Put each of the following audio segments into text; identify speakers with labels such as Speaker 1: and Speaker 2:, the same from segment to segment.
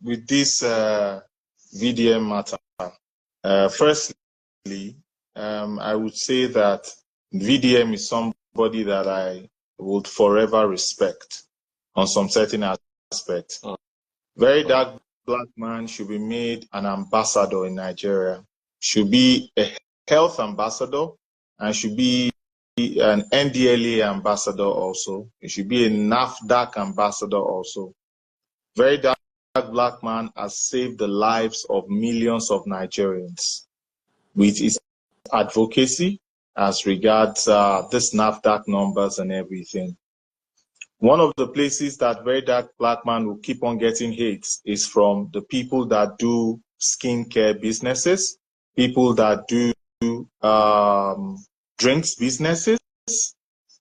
Speaker 1: with this VDM matter. Firstly, I would say that VDM is somebody that I would forever respect on some certain aspects. Very dark black man should be made an ambassador in Nigeria, should be a health ambassador, and should be an NDLA ambassador also. It should be a NAFDAC ambassador also. Very dark black man has saved the lives of millions of Nigerians with his advocacy as regards this NAFDAC numbers and everything. One of the places that very dark black man will keep on getting hate is from the people that do skincare businesses, people that do drinks businesses,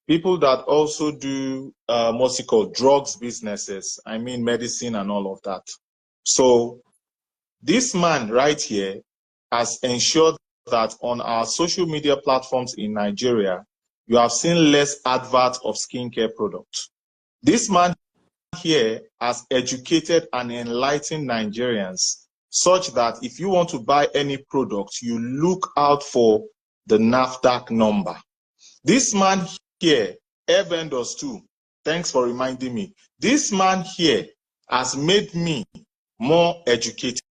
Speaker 1: people that also do what's it called, drugs businesses. I mean medicine and all of that. So this man right here has ensured that on our social media platforms in Nigeria, you have seen less adverts of skincare products. This man here has educated and enlightened Nigerians such that if you want to buy any product, you look out for the NAFDAC number. This man here, air vendors too, thanks for reminding me. This man here has made me more educated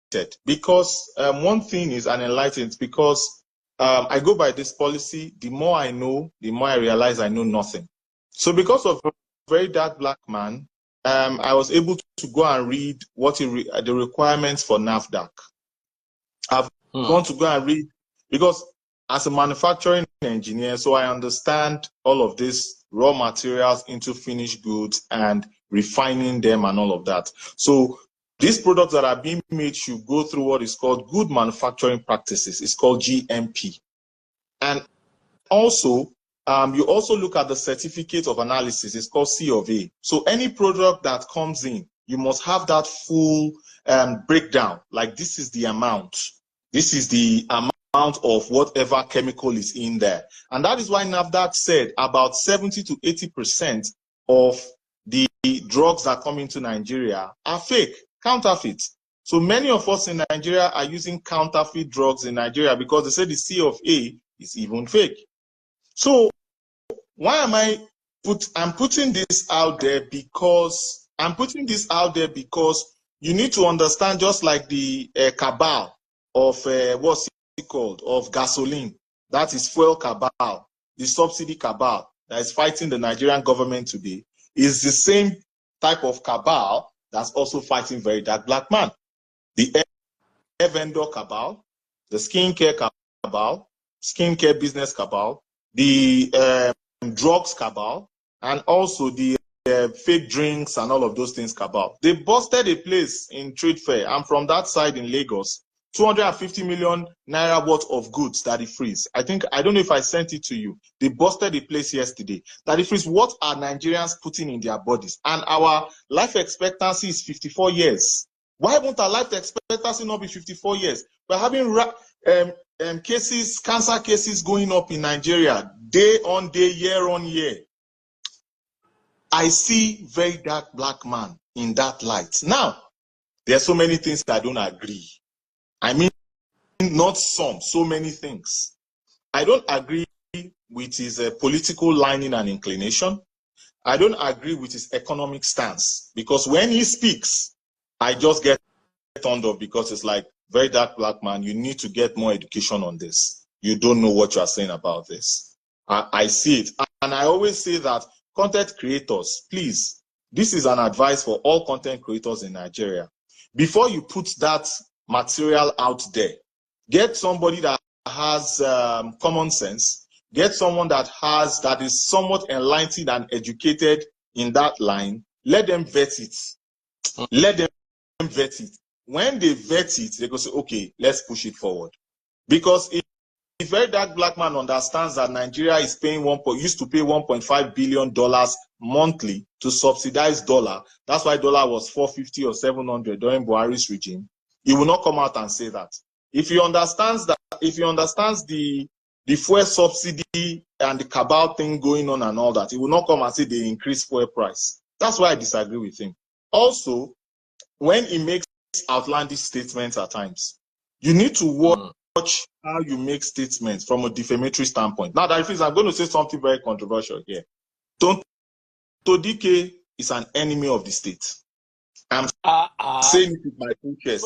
Speaker 1: because one thing is an enlightened, because I go by this policy, the more I know, the more I realize I know nothing. So because of a very dark black man, I was able to go and read what the requirements for NAFDAC. I've gone to go and read, because as a manufacturing engineer, so I understand all of this raw materials into finished goods and refining them and all of that. So these products that are being made should go through what is called good manufacturing practices. It's called GMP. And also, you also look at the certificate of analysis. It's called C of A. So any product that comes in, you must have that full breakdown. Like, this is the amount. This is the amount of whatever chemical is in there. And that is why NAFDAC said about 70 to 80% of the drugs that come into Nigeria are fake, counterfeit. So many of us in Nigeria are using counterfeit drugs in Nigeria because they say the C of A is even fake. So why am I'm putting this out there because you need to understand, just like the cabal of what's it called, of gasoline, that is fuel cabal, the subsidy cabal that is fighting the Nigerian government today, is the same type of cabal that's also fighting very dark black man. The air vendor cabal, the skincare cabal, skincare business cabal, the drugs cabal, and also the fake drinks and all of those things cabal. They busted a place in trade fair. I'm from that side in Lagos. 250 million naira worth of goods that it frees. I don't know if I sent it to you. They busted a place yesterday. That it frees. What are Nigerians putting in their bodies? And our life expectancy is 54 years. Why won't our life expectancy not be 54 years? We're having cases, cancer cases going up in Nigeria, day on day, year on year. I see very dark black man in that light. Now, there are so many things that I don't agree. I mean, not some, so many things. I don't agree with his political lining and inclination. I don't agree with his economic stance, because when he speaks, I just get turned off, because it's like, very dark black man, you need to get more education on this. You don't know what you are saying about this. I see it. And I always say that content creators, please, this is an advice for all content creators in Nigeria. Before you put that material out there, get somebody that has common sense, get someone that is somewhat enlightened and educated in that line. Let them vet it. Let them vet it. When they vet it, they go say, okay, let's push it forward. Because if very dark black man understands that Nigeria is paying used to pay $1.5 billion monthly to subsidize dollar, that's why dollar was 450 or 700 during Buhari's regime, he will not come out and say that. If he understands the fuel subsidy and the cabal thing going on and all that, he will not come and say they increase fuel price. That's why I disagree with him. Also, when he makes outlandish statements at times. You need to watch how you make statements from a defamatory standpoint. Now, that is, I'm going to say something very controversial here. Todike is an enemy of the state. I'm saying it with my full chest.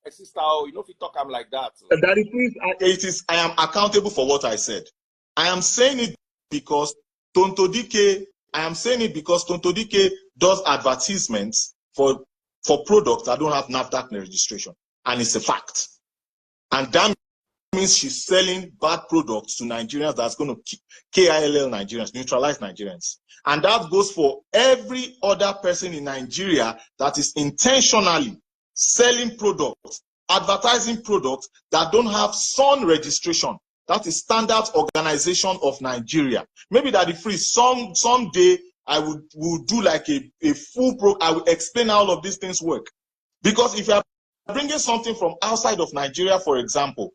Speaker 2: Sister, you know, if you talk, I'm like that.
Speaker 1: I am accountable for what I said. I am saying it because Tontodike does advertisements for products that don't have NAFDAC registration, and it's a fact. And that means she's selling bad products to Nigerians that's going to KILL Nigerians, neutralize Nigerians. And that goes for every other person in Nigeria that is intentionally selling products, advertising products that don't have SON registration. That is Standards Organization of Nigeria. Maybe that the free someday I would do like a full I will explain how all of these things work. Because if you are bringing something from outside of Nigeria, for example,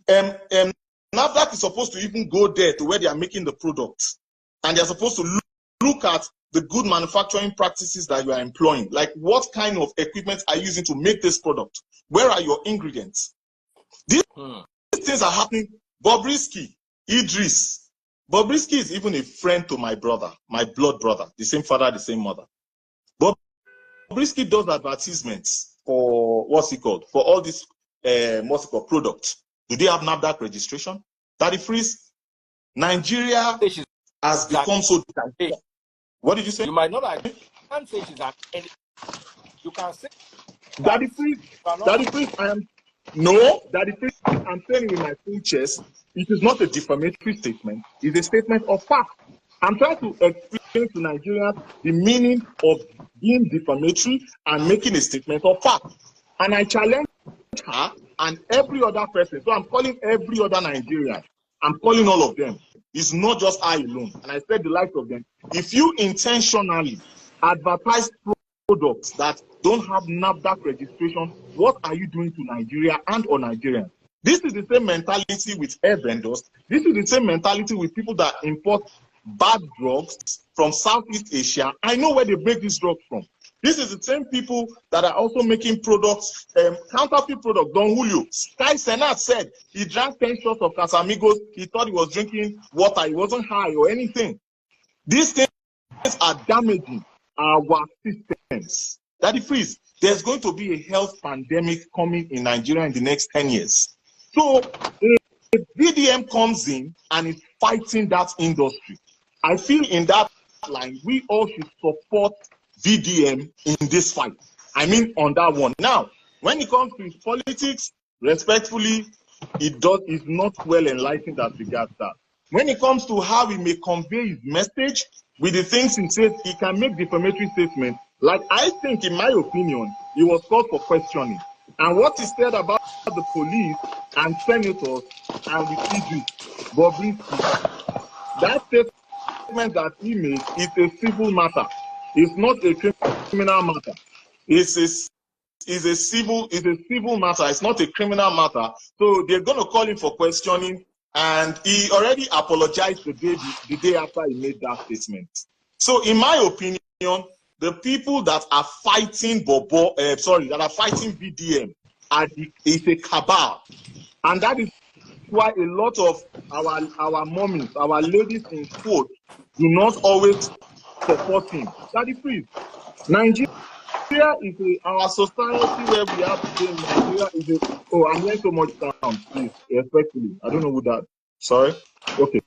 Speaker 1: NAFDAC is supposed to even go there to where they are making the products, and they're supposed to look at the good manufacturing practices that you are employing. Like, what kind of equipment are you using to make this product? Where are your ingredients? These things are happening. Bobrisky, Idris. Bobrisky is even a friend to my brother, my blood brother, the same father, the same mother. Bobrisky does advertisements for for all these products. Do they have NAFDAC registration? Daddy Freeze, Nigeria has become so. What did you say?
Speaker 2: You might not like. You can't say she's an enemy. You can say.
Speaker 1: Daddy Freeze, I'm saying it with my full chest. It is not a defamatory statement. It's a statement of fact. I'm trying to explain to Nigerians the meaning of being defamatory and making a statement of fact. And I challenge her and every other person. So I'm calling every other Nigerian. I'm calling all of them. It's not just I alone. And I said the likes of them. If you intentionally advertise products that don't have NAFDAC registration, what are you doing to Nigeria and or Nigerians? This is the same mentality with air vendors. This is the same mentality with people that import bad drugs from Southeast Asia. I know where they make these drugs from. This is the same people that are also making products, counterfeit products. Don Julio, Sky Senat said he drank 10 shots of Casamigos. He thought he was drinking water. He wasn't high or anything. These things are damaging our systems. Daddy Freeze, there's going to be a health pandemic coming in Nigeria in the next 10 years. So if VDM comes in and is fighting that industry, I feel in that line, we all should support VDM in this fight. I mean, on that one. Now, when it comes to his politics, respectfully, is not well enlightened as regards that. When it comes to how he may convey his message, with the things he says, he can make defamatory statements. Like, I think, in my opinion, he was called for questioning. And what he said about the police and senators and the Idris, Bobrisky, that statement that he made is a civil matter. It's not a criminal matter. It's a civil matter. It's not a criminal matter. So they're going to call him for questioning, and he already apologized the day after he made that statement. So, in my opinion, the people that are fighting that are fighting VDM is a cabal, and that is why a lot of our mommies, our ladies in quote, do not always support him. That is free. Nigeria is our society where we have today. Nigeria is a. Oh, I'm hearing so much sound, please, respectfully. I don't know who that. Sorry. Okay.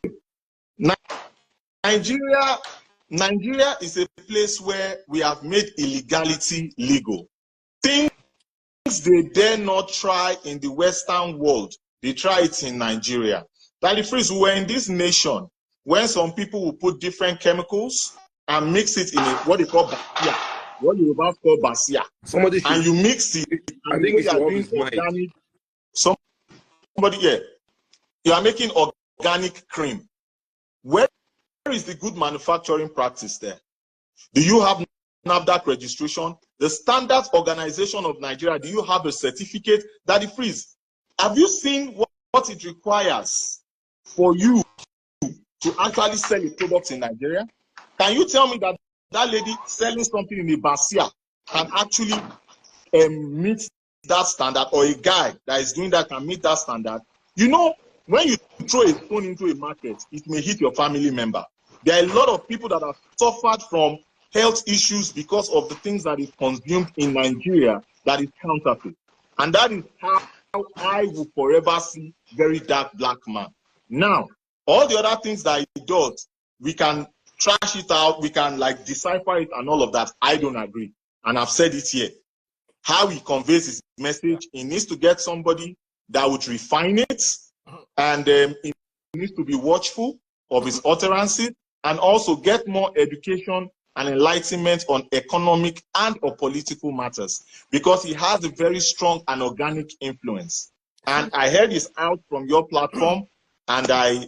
Speaker 1: Nigeria is a place where we have made illegality legal. Things they dare not try in the Western world, they try it in Nigeria. That the freeze, we were in this nation when some people will put different chemicals and mix it in what they call basia. What you about call basia. And you mix it.
Speaker 3: I think it's organic.
Speaker 1: Somebody here. You are making organic cream. Where is the good manufacturing practice there? Do you have NAFDAC registration? The Standards Organization of Nigeria, do you have a certificate? Daddy Freeze, have you seen what it requires for you to actually sell a product in Nigeria? Can you tell me that that lady selling something in a basia can actually meet that standard, or a guy that is doing that can meet that standard, you know, when you throw a stone into a market, it may hit your family member. There are a lot of people that have suffered from health issues because of the things that is consumed in Nigeria that is counterfeit. And that is how I will forever see Very Dark Black Man. Now, all the other things that he does, we can trash it out, we can like decipher it and all of that. I don't agree. And I've said it here. How he conveys his message, he needs to get somebody that would refine it, and he needs to be watchful of his utterances, and also get more education and enlightenment on economic and or political matters, because he has a very strong and organic influence. And I heard this out from your platform, and I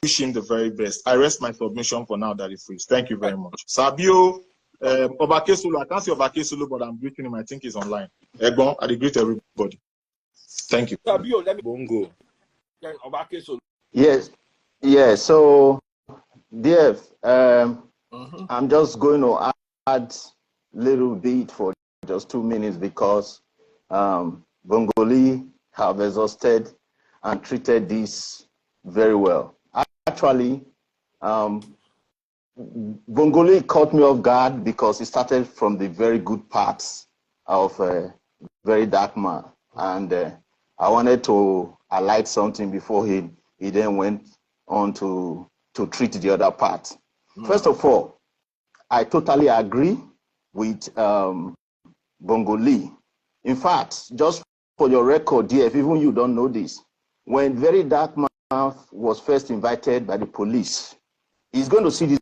Speaker 1: wish him the very best. I rest my submission for now, Daddy Freeze. Thank you very much. Sabio, Obakesulu, I can't see Obakesulu, but I'm greeting him. I think he's online. Egbon, I greet everybody. Thank you.
Speaker 2: Sabio, let me
Speaker 3: Bongo.
Speaker 2: Obakesulu.
Speaker 4: Yes, yeah. So, DF, I'm just going to add little bit for just 2 minutes, because Bongolee have exhausted and treated this very well. Actually, Bongolee caught me off guard because he started from the very good parts of Very Dark Man, and I wanted to highlight something before he then went on to treat the other part. First of all, I totally agree with Bongolee. In fact, just for your record, DF, even you don't know this, when Very Dark Man was first invited by the police, he's going to see this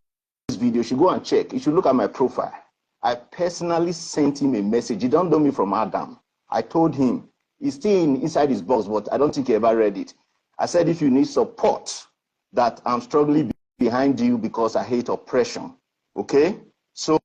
Speaker 4: video. You should go and check. You should look at my profile. I personally sent him a message. He don't know me from Adam. I told him, he's still inside his box, but I don't think he ever read it. I said, if you need support, that I'm struggling behind you because I hate oppression. Okay? So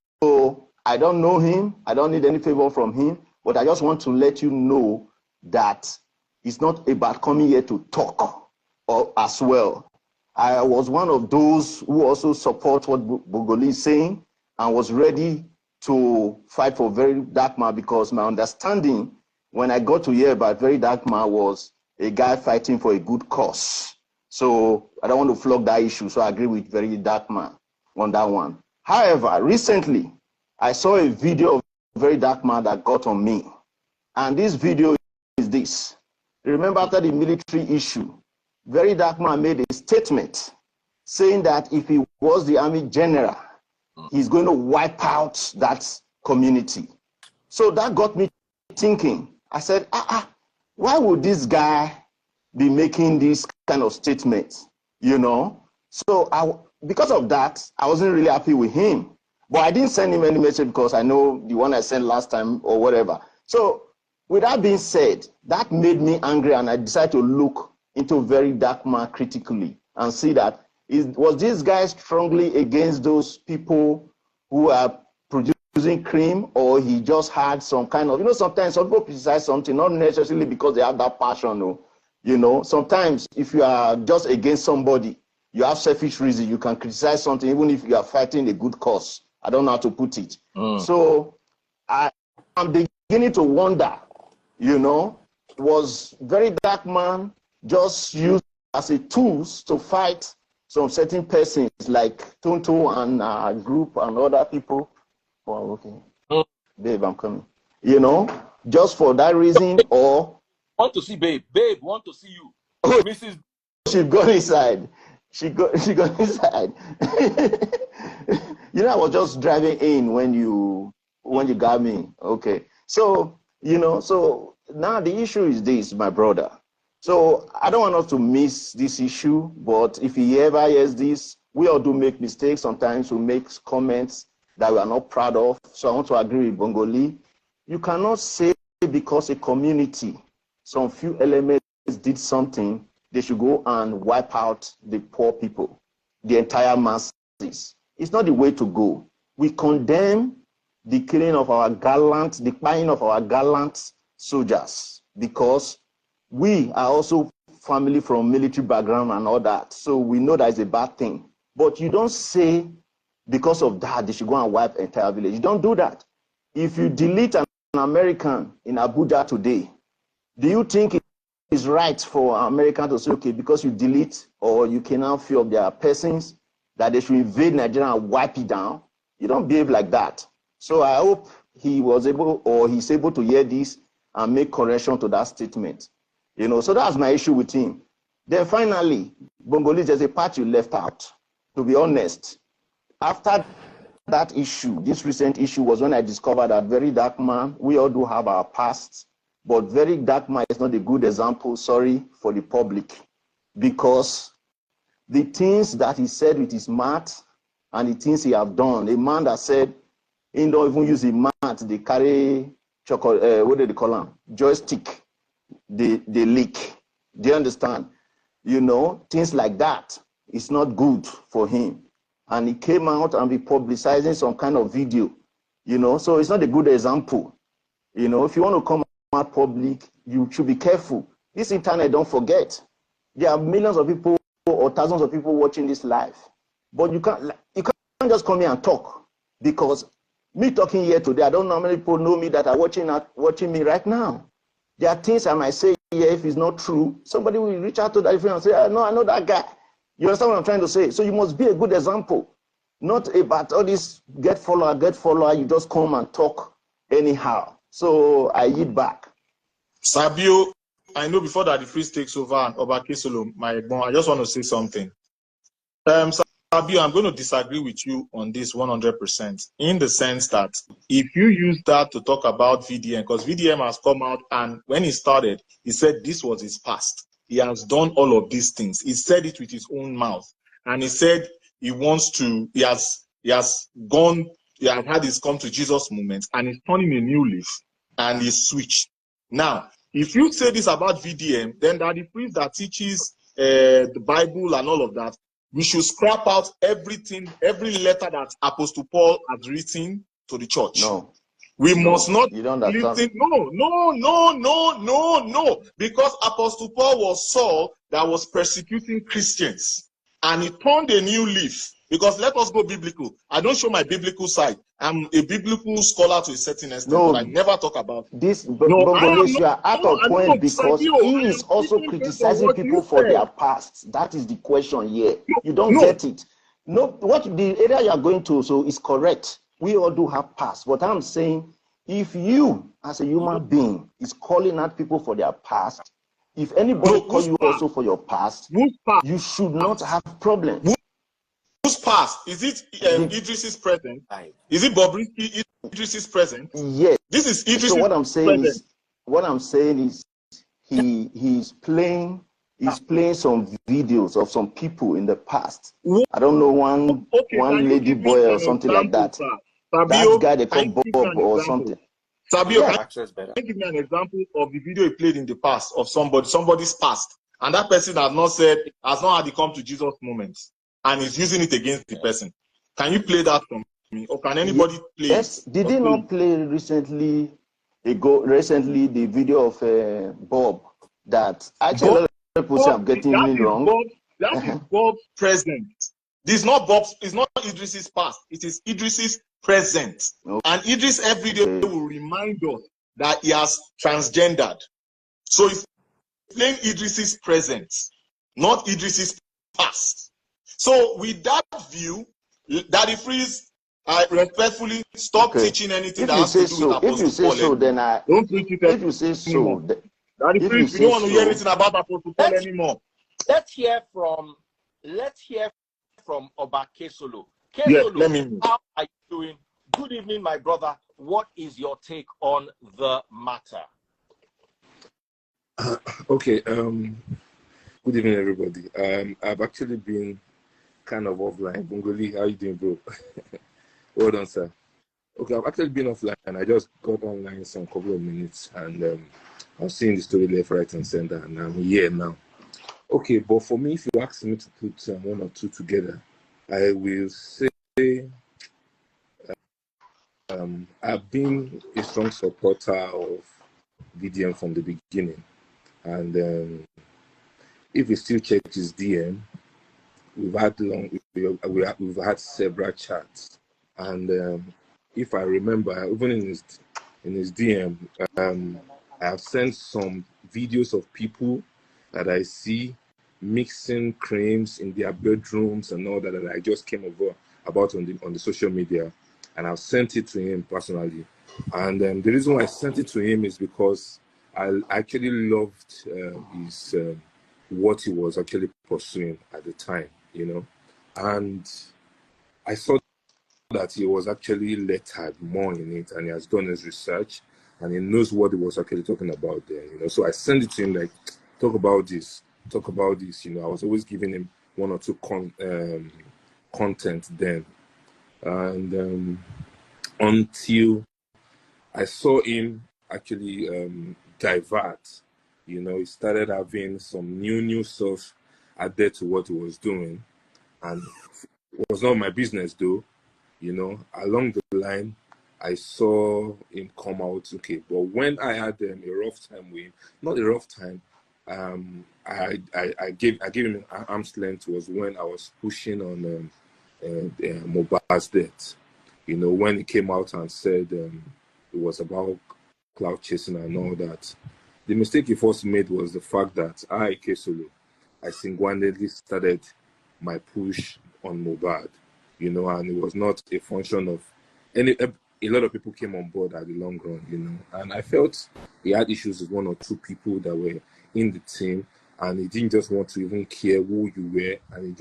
Speaker 4: I don't know him. I don't need any favor from him, but I just want to let you know that it's not about coming here to talk or as well. I was one of those who also support what Bongolee is saying and was ready to fight for Very Dark Man, because my understanding when I got to hear about Very Dark Man was a guy fighting for a good cause. So I don't want to flog that issue, so I agree with Very Dark Man on that one. However, recently, I saw a video of Very Dark Man that got on me. And this video is this. Remember, after the military issue, Very Dark Man made a statement saying that if he was the army general, he's going to wipe out that community. So that got me thinking. I said, why would this guy be making this kind of statements, you know? So because of that, I wasn't really happy with him. But I didn't send him any message because I know the one I sent last time or whatever. So with that being said, that made me angry, and I decided to look into Very Dark Man critically and see that was this guy strongly against those people who are producing cream, or he just had some kind of, sometimes some people criticize something, not necessarily because they have that passion, or, sometimes if you are just against somebody, you have selfish reason, you can criticize something even if you are fighting a good cause. I don't know how to put it. So I'm beginning to wonder, was Very Dark Man just used as a tool to fight some certain persons like Tonto and group and other people? Oh, okay. Babe, I'm coming. Just for that reason, or
Speaker 2: Want to see babe. Babe, want to see you.
Speaker 4: Oh,
Speaker 2: Mrs.
Speaker 4: She got inside. She got inside. I was just driving in when you got me. Okay. So, so now the issue is this, my brother. So I don't want us to miss this issue, but if he ever hears this, we all do make mistakes. Sometimes we make comments that we are not proud of. So I want to agree with Bongolee. You cannot say because a community, some few elements did something, they should go and wipe out the poor people, the entire masses. It's not the way to go. We condemn the killing of our gallant, the buying of our gallant soldiers, because we are also family from military background and all that. So we know that is a bad thing. But you don't say because of that, they should go and wipe entire village. You don't do that. If you delete an American in Abuja today, do you think it's right for an American to say, okay, because you delete or you cannot fill up their persons, that they should invade Nigeria and wipe it down? You don't behave like that. So I hope he was able, or he's able to hear this and make correction to that statement. You know, so that's my issue with him. Then finally, Bongolee, there's a part you left out. To be honest, after that issue, this recent issue, was when I discovered that Very Dark Man, we all do have our past, but Very Dark Man is not a good example, sorry, for the public, because the things that he said with his mouth and the things he have done, a man that said he don't even use a mouth, they carry what do they call them? Joystick, they leak. Do you understand? You know, things like that. It's not good for him. And he came out and be publicizing some kind of video, you know, so it's not a good example. You know, if you want to come out public, you should be careful. This internet, don't forget, there are millions of people or thousands of people watching this live. But you can't just come here and talk, because me talking here today, I don't know how many people know me that are watching me right now. There are things I might say here, if it's not true, somebody will reach out to that friend and say, oh, no, I know that guy. You understand what I'm trying to say? So you must be a good example, not about all this get follower, you just come and talk anyhow. So I yield back.
Speaker 1: Sabio, I know before that the freeze takes over and Obakesolo, I just want to say something. Sabio, I'm going to disagree with you on this 100%, in the sense that if you use that to talk about VDM, because VDM has come out and when he started, he said this was his past. He has done all of these things. He said it with his own mouth. And he said he wants to, he has had his come to Jesus moment, and he's turning a new leaf and he's switched. Now, if you say this about VDM, then that the priest that teaches the Bible and all of that, we should scrap out everything, every letter that Apostle Paul has written to the church.
Speaker 4: No.
Speaker 1: We must not
Speaker 4: listen.
Speaker 1: No. Because Apostle Paul was Saul that was persecuting Christians. And he turned a new leaf. Because let us go biblical. I don't show my biblical side. I'm a biblical scholar to a certain extent, but I never talk about
Speaker 4: this. Bongolee, you are out of point, because he is also criticizing people for their past. That is the question here. You don't get it. No, what the area you are going to so is correct. We all do have past. But I'm saying, if you, as a human being, is calling out people for their past, if anybody calls you also for your past, you should not have problems.
Speaker 1: Whose past? Is it Idris's present? Is it Bobrisky Idris's present?
Speaker 4: Yes.
Speaker 1: This is Idris's
Speaker 4: So what I'm saying is he's playing some videos of some people in the past. I don't know, one lady boy or something like that. That guy they call Bob or something.
Speaker 1: Sabio, can you give me an example of the video he played in the past of somebody's past, and that person has not had the come to Jesus moment, and is using it against the person? Can you play that for me, or can anybody play?
Speaker 4: Yes. Did he not play recently the video of Bob that actually a lot of people say I'm getting it wrong?
Speaker 1: That is Bob's present. This is not Bob's. It's not Idris's past. It is Idris's present. Okay. And Idris every day will remind us that he has transgendered. So he's playing Idris's present, not Idris's past. So with that view, Daddy Freeze, I respectfully stop teaching anything that has to do with Apostle Paul.
Speaker 4: If you say so, then I
Speaker 1: don't preach it.
Speaker 4: If you say so,
Speaker 1: Daddy Freeze, we don't want to hear anything about Apostle Paul anymore.
Speaker 2: Let's hear from Obakesolo.
Speaker 1: Yes, let me know.
Speaker 2: How are you doing? Good evening, my brother. What is your take on the matter?
Speaker 3: Okay. Good evening, everybody. I've actually been kind of offline. Bongolee, how you doing, bro? Well done, sir. Okay, I've actually been offline, and I just got online some couple of minutes, and I was seeing the story left, right, and center, and I'm here now. Okay, but for me, if you ask me to put one or two together, I will say I've been a strong supporter of VDM from the beginning, and if you still check his DM, we've had several chats, and if I remember, even in in his DM. I have sent some videos of people that I see mixing creams in their bedrooms and all that, that I just came over about on the social media, and I've sent it to him personally. And the reason why I sent it to him is because I actually loved his what he was actually pursuing at the time, you know, and I saw that he was actually lettered more in it, and he has done his research, and he knows what he was actually talking about there, you know. So I sent it to him like, talk about this, you know. I was always giving him one or two content then, and until I saw him actually divert, you know. He started having some new stuff added to what he was doing, and it was not my business though, you know. Along the line, I saw him come out okay, but when I had a rough time with him, not a rough time, I gave him an arm's length was when I was pushing on Mohbad's death. You know, when he came out and said it was about cloud chasing and all that. The mistake he first made was the fact that I single-handedly started my push on Mohbad, you know, and it was not a function of a lot of people came on board at the long run, you know, and I felt he had issues with one or two people that were in the team, and he didn't just want to even care who you were, and he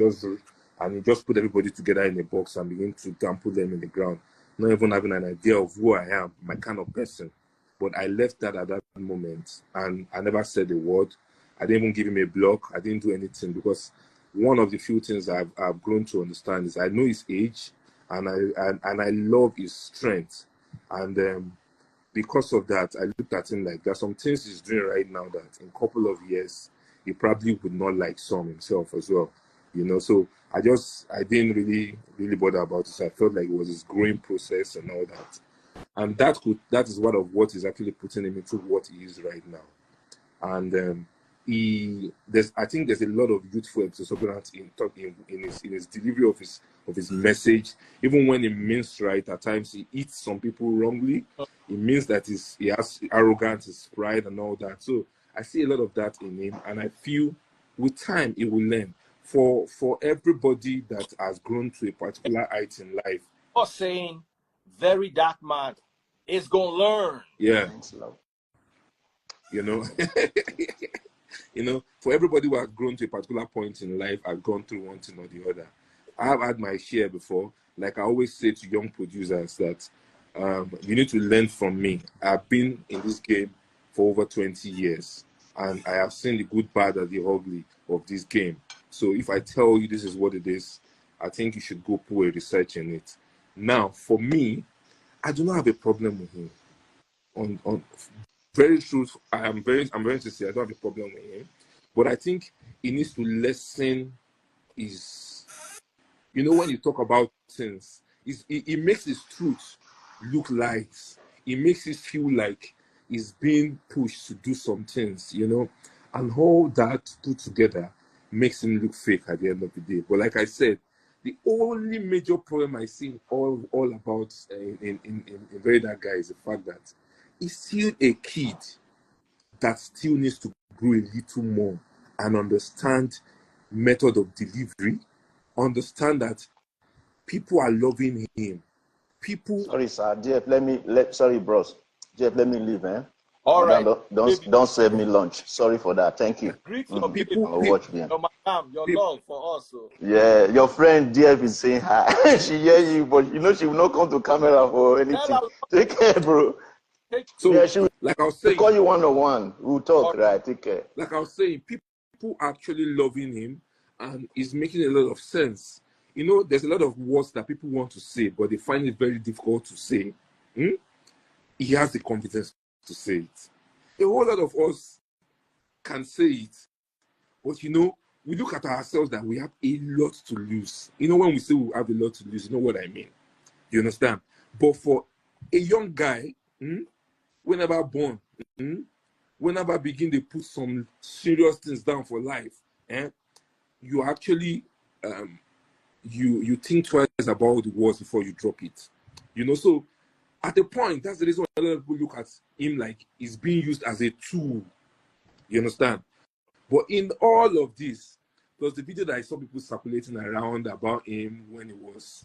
Speaker 3: just put everybody together in a box and began to trample them in the ground, not even having an idea of who I am, my kind of person. But I left that at that moment, and I never said a word. I didn't even give him a block. I didn't do anything, because one of the few things I've grown to understand is I know his age, and I love his strength, and because of that, I looked at him like there's some things he's doing right now that in a couple of years he probably would not like some himself as well, you know. So I didn't really bother about it. I felt like it was his growing process and all that, and that is what is actually putting him into what he is right now. And I think there's a lot of youthful exuberance in his delivery of his message. Even when he means right, at times he hits some people wrongly. It means that he has arrogance, his pride, and all that. So I see a lot of that in him, and I feel with time he will learn. For everybody that has grown to a particular height in life,
Speaker 2: you're saying very dark man is gonna learn.
Speaker 3: Yeah.
Speaker 4: Thanks, love.
Speaker 3: You know, you know, for everybody who has grown to a particular point in life, I've gone through one thing or the other. I have had my share before. Like I always say to young producers that you need to learn from me. I've been in this game for over 20 years, and I have seen the good, bad, and the ugly of this game. So if I tell you this is what it is, I think you should go put a research in it. Now, for me, I do not have a problem with him. On very true, I'm very sincere. I don't have a problem with him, but I think he needs to lessen his. You know, when you talk about things, it makes his truth look lies. It makes it feel like he's being pushed to do some things, you know, and all that put together makes him look fake at the end of the day. But like I said, the only major problem I see all about in Very Dark Guy is the fact that he's still a kid that still needs to grow a little more and understand method of delivery, understand that people are loving him. People.
Speaker 4: Sorry, sir. Jeff, sorry, bros. Jeff, let me leave, eh?
Speaker 2: All right.
Speaker 4: Don't serve me lunch. Sorry for that. Thank you.
Speaker 2: Greet your
Speaker 3: People,
Speaker 4: watch me.
Speaker 2: Your madam, your love for us. So.
Speaker 4: Yeah, your friend Jeff is saying hi. She hear you, but you know she will not come to camera for anything. Take care, bro.
Speaker 3: So,
Speaker 4: yeah, she will,
Speaker 3: like I was saying,
Speaker 4: call you one-on-one. We'll talk, right? Take care.
Speaker 3: Like I was saying, people actually loving him, and it's making a lot of sense. You know, there's a lot of words that people want to say, but they find it very difficult to say. He has the confidence to say it. A whole lot of us can say it, but you know, we look at ourselves that we have a lot to lose. You know, when we say we have a lot to lose, you know what I mean? You understand? But for a young guy, whenever born, whenever begin to put some serious things down for life, you actually you think twice about the words before you drop it. You know, so At the point, that's the reason why a lot of people look at him like he's being used as a tool. You understand? But in all of this, there was the video that I saw people circulating around about him when he was,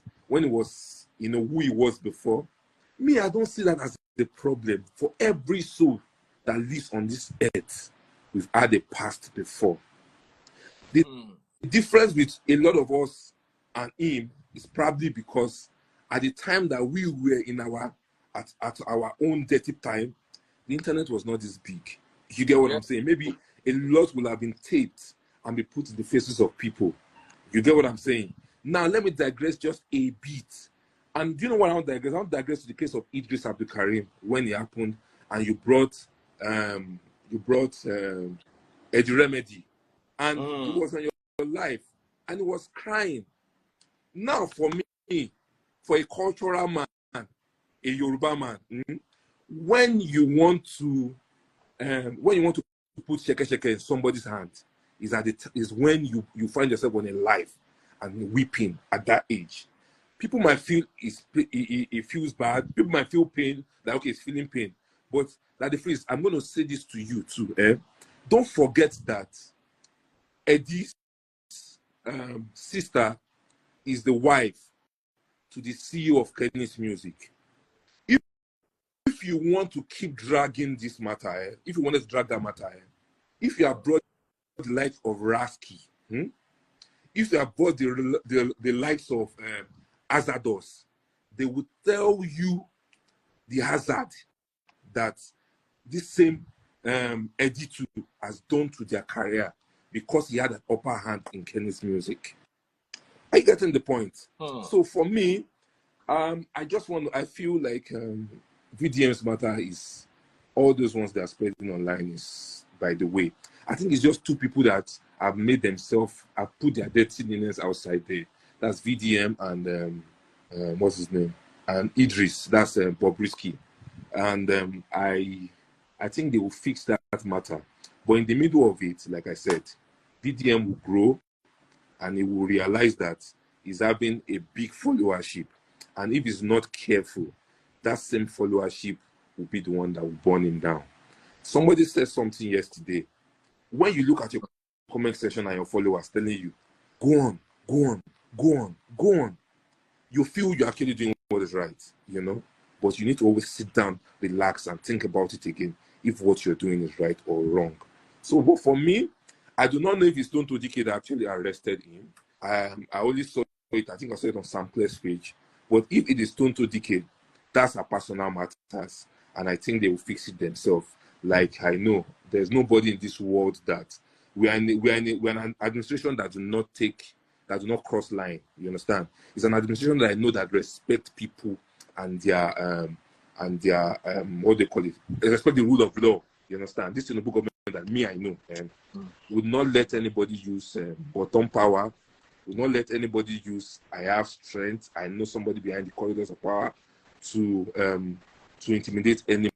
Speaker 3: you know, who he was before. Me, I don't see that as the problem. For every soul that lives on this earth, we've had a past before. The difference with a lot of us and him is probably because at the time that we were in at our own dirty time, the internet was not this big. You get what I'm saying? Maybe a lot will have been taped and be put in the faces of people. You get what I'm saying? Now, let me digress just a bit. And do you know what I want to digress? I want to digress to the case of Idris Abdul Karim when it happened, and you brought Eddie Remedy, and it was on your life, and he was crying. Now, for me, for a cultural man, a Yoruba man, when you want to put sheke in somebody's hand, is when you find yourself on a life and weeping at that age. People might feel it feels bad. People might feel pain, that okay, it's feeling pain. But that the phrase, I'm going to say this to you too. Don't forget that Eddie's sister is the wife to the CEO of Kenny's Music. If you want to keep dragging this matter, if you want to drag that matter, if you have brought the likes of Rasky, if you have brought the likes of Azados, they will tell you the hazard that this same Eddie too has done to their career because he had an upper hand in Kenny's Music. Are you getting the point? So for me, I feel like VDM's matter is all those ones that are spreading online is, by the way, I think it's just two people that have made themselves, have put their dirtiness outside there. That's VDM and what's his name? And Idris, that's Bobrisky. And I think they will fix that matter. But in the middle of it, like I said, VDM will grow and he will realize that he's having a big followership. And if he's not careful, that same followership will be the one that will burn him down. Somebody said something yesterday. When you look at your comment section and your followers telling you, go on, go on, go on, go on, you feel you're actually doing what is right, you know? But you need to always sit down, relax, and think about it again, if what you're doing is right or wrong. So but for me, I do not know if it's Stone to Decade that actually arrested him. I only saw it, I think I saw it on Sam Clare's page. But if it is Stone to Decade, that's a personal matters. And I think they will fix it themselves. Like I know, there's nobody in this world that we're an administration that do not cross line. You understand? It's an administration that I know that respect people and their what they call it, they respect the rule of law. You understand? This is in the book of that me I know, and would not let anybody use bottom power. Would not let anybody use I have strength, I know somebody behind the corridors of power to intimidate any